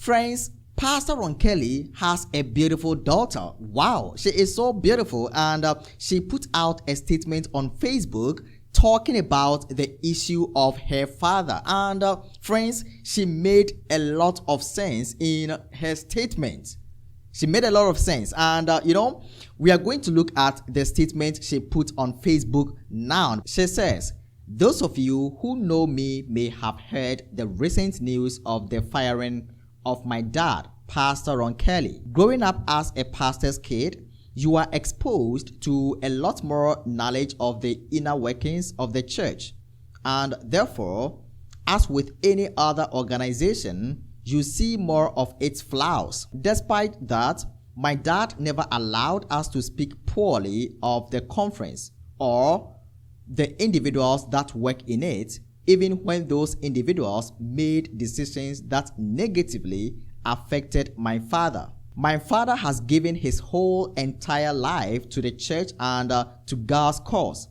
Friends, Pastor Ron Kelly has a beautiful daughter. Wow, she is so beautiful, and she put out a statement on Facebook talking about the issue of her father. And friends, she made a lot of sense in her statement. She made a lot of sense, and we are going to look at the statement she put on Facebook now. She says, "Those of you who know me may have heard the recent news of the firing of my dad, Pastor Ron Kelly. Growing up as a pastor's kid, you are exposed to a lot more knowledge of the inner workings of the church, and therefore, as with any other organization, you see more of its flaws. Despite that, my dad never allowed us to speak poorly of the conference or the individuals that work in it, even when those individuals made decisions that negatively affected my father. My father has given his whole entire life to the church and to God's cause,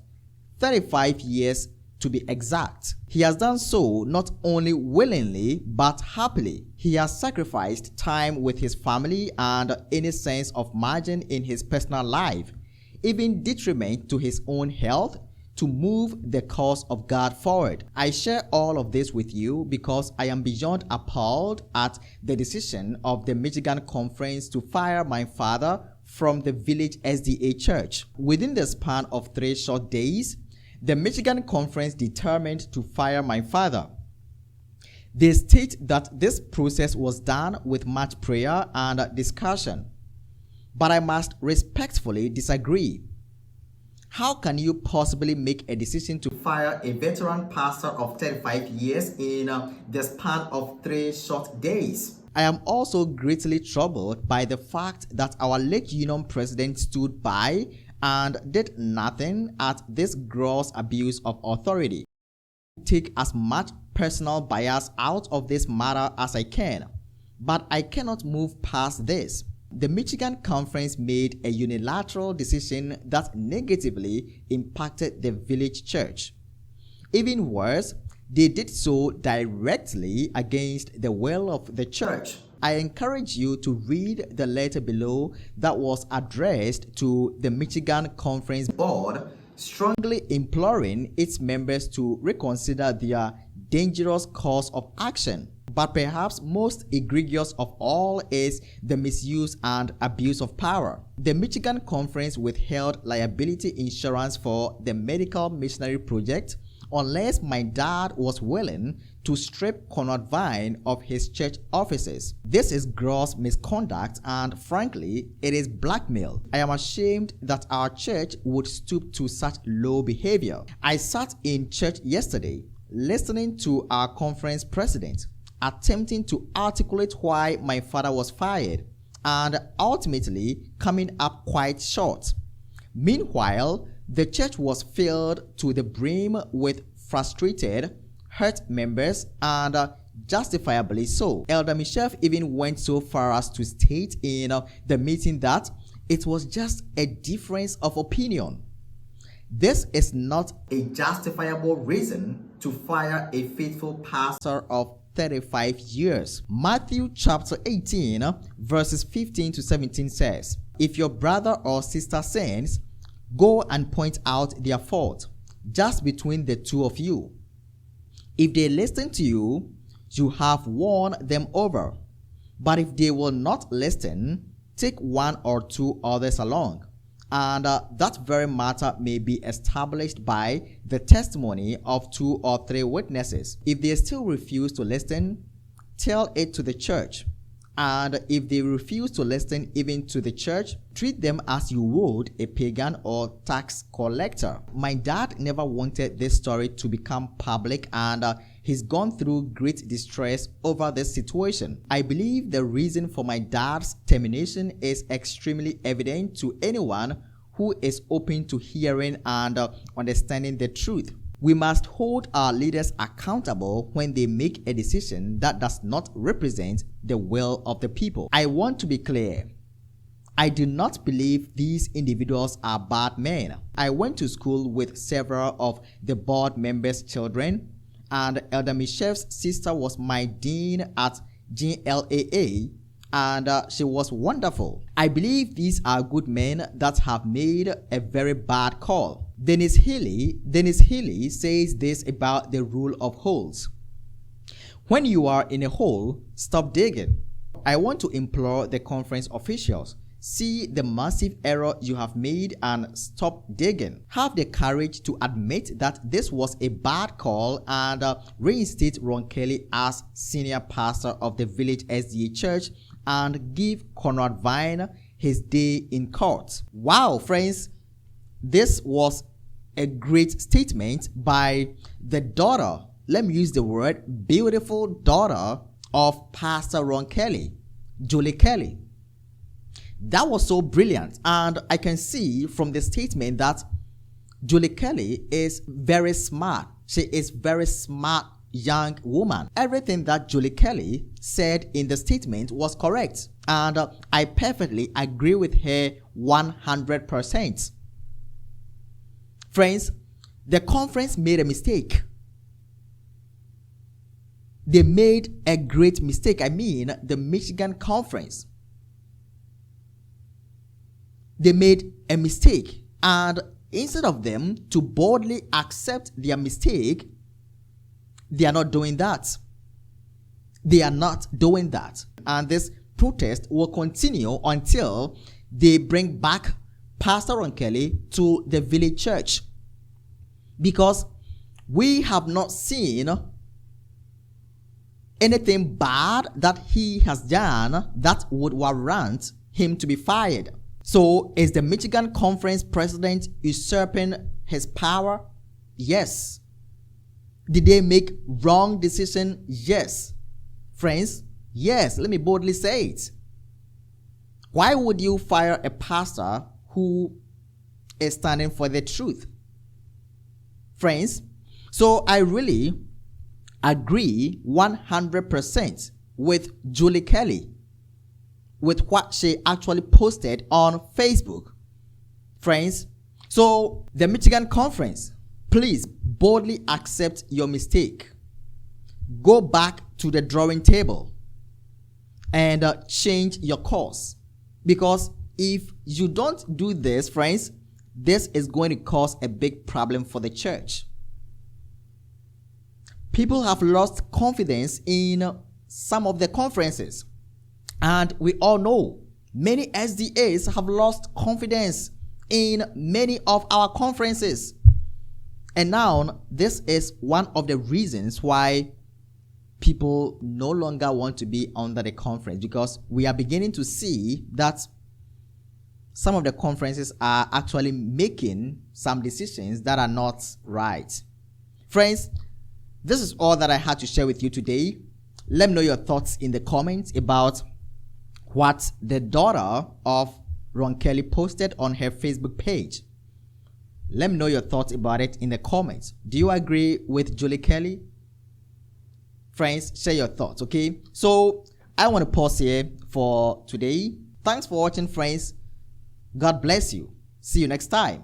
35 years to be exact. He has done so not only willingly but happily. He has sacrificed time with his family and any sense of margin in his personal life, even detriment to his own health, to move the cause of God forward. I share all of this with you because I am beyond appalled at the decision of the Michigan Conference to fire my father from the village SDA church. Within the span of 3 short days, the Michigan Conference determined to fire my father. They state that this process was done with much prayer and discussion. But I must respectfully disagree. How can you possibly make a decision to fire a veteran pastor of 35 years in the span of 3 short days? I am also greatly troubled by the fact that our Lake Union president stood by and did nothing at this gross abuse of authority. Take as much personal bias out of this matter as I can, but I cannot move past this. The Michigan Conference made a unilateral decision that negatively impacted the village church. Even worse, they did so directly against the will of the church. I encourage you to read the letter below that was addressed to the Michigan Conference Board, strongly imploring its members to reconsider their dangerous course of action. But perhaps most egregious of all is the misuse and abuse of power. The Michigan Conference withheld liability insurance for the medical missionary project unless my dad was willing to strip Conrad Vine of his church offices. This is gross misconduct, and frankly, it is blackmail. I am ashamed that our church would stoop to such low behavior. I sat in church yesterday listening to our conference president attempting to articulate why my father was fired and ultimately coming up quite short. Meanwhile, the church was filled to the brim with frustrated, hurt members, and justifiably so. Elder Michelle even went so far as to state in the meeting that it was just a difference of opinion. This is not a justifiable reason to fire a faithful pastor of 35 years. Matthew chapter 18 verses 15 to 17 says, "If your brother or sister sins, go and point out their fault, just between the two of you. If they listen to you, you have won them over. But if they will not listen, take 1 or 2 others along, and that very matter may be established by the testimony of 2 or 3 witnesses. If they still refuse to listen, tell it to the church. And if they refuse to listen even to the church, treat them as you would a pagan or tax collector." My dad never wanted this story to become public, and he's gone through great distress over this situation. I believe the reason for my dad's termination is extremely evident to anyone who is open to hearing and understanding the truth. We must hold our leaders accountable when they make a decision that does not represent the will of the people. I want to be clear. I do not believe these individuals are bad men. I went to school with several of the board members' children, and Elder Michelle's sister was my dean at GLAA, and she was wonderful. I believe these are good men that have made a very bad call. Dennis Healy says this about the rule of holes. When you are in a hole, stop digging. I want to implore the conference officials, see the massive error you have made and stop digging. Have the courage to admit that this was a bad call and reinstate Ron Kelly as senior pastor of the Village SDA Church and give Conrad Vine his day in court. Wow, friends, this was a great statement by the daughter, let me use the word, beautiful daughter of Pastor Ron Kelly, Julie Kelly. That was so brilliant, and I can see from the statement that Julie Kelly is very smart. She is very smart young woman. Everything that Julie Kelly said in the statement was correct, and I perfectly agree with her 100%. Friends, the conference made a mistake. They made a great mistake. I mean, the Michigan Conference. They made a mistake, and instead of them to boldly accept their mistake, they are not doing that. They are not doing that. And this protest will continue until they bring back Pastor Ron Kelly to the Village Church. Because we have not seen anything bad that he has done that would warrant him to be fired. So is the Michigan Conference president usurping his power? Yes. Did they make wrong decision? Yes. Friends, yes, let me boldly say it. Why would you fire a pastor who is standing for the truth? Friends, so I really agree 100% with Julie Kelly, with what she actually posted on Facebook. Friends, so the Michigan Conference, please boldly accept your mistake. Go back to the drawing table and change your course. Because if you don't do this, friends, this is going to cause a big problem for the church. People have lost confidence in some of the conferences. And we all know many SDAs have lost confidence in many of our conferences. And now this is one of the reasons why people no longer want to be under the conference, because we are beginning to see that some of the conferences are actually making some decisions that are not right. Friends, this is all that I had to share with you today. Let me know your thoughts in the comments about what the daughter of Ron Kelly posted on her Facebook page. Let me know your thoughts about it in the comments. Do you agree with Julie Kelly? Friends, share your thoughts, okay? So I want to pause here for today. Thanks for watching, friends. God bless you. See you next time.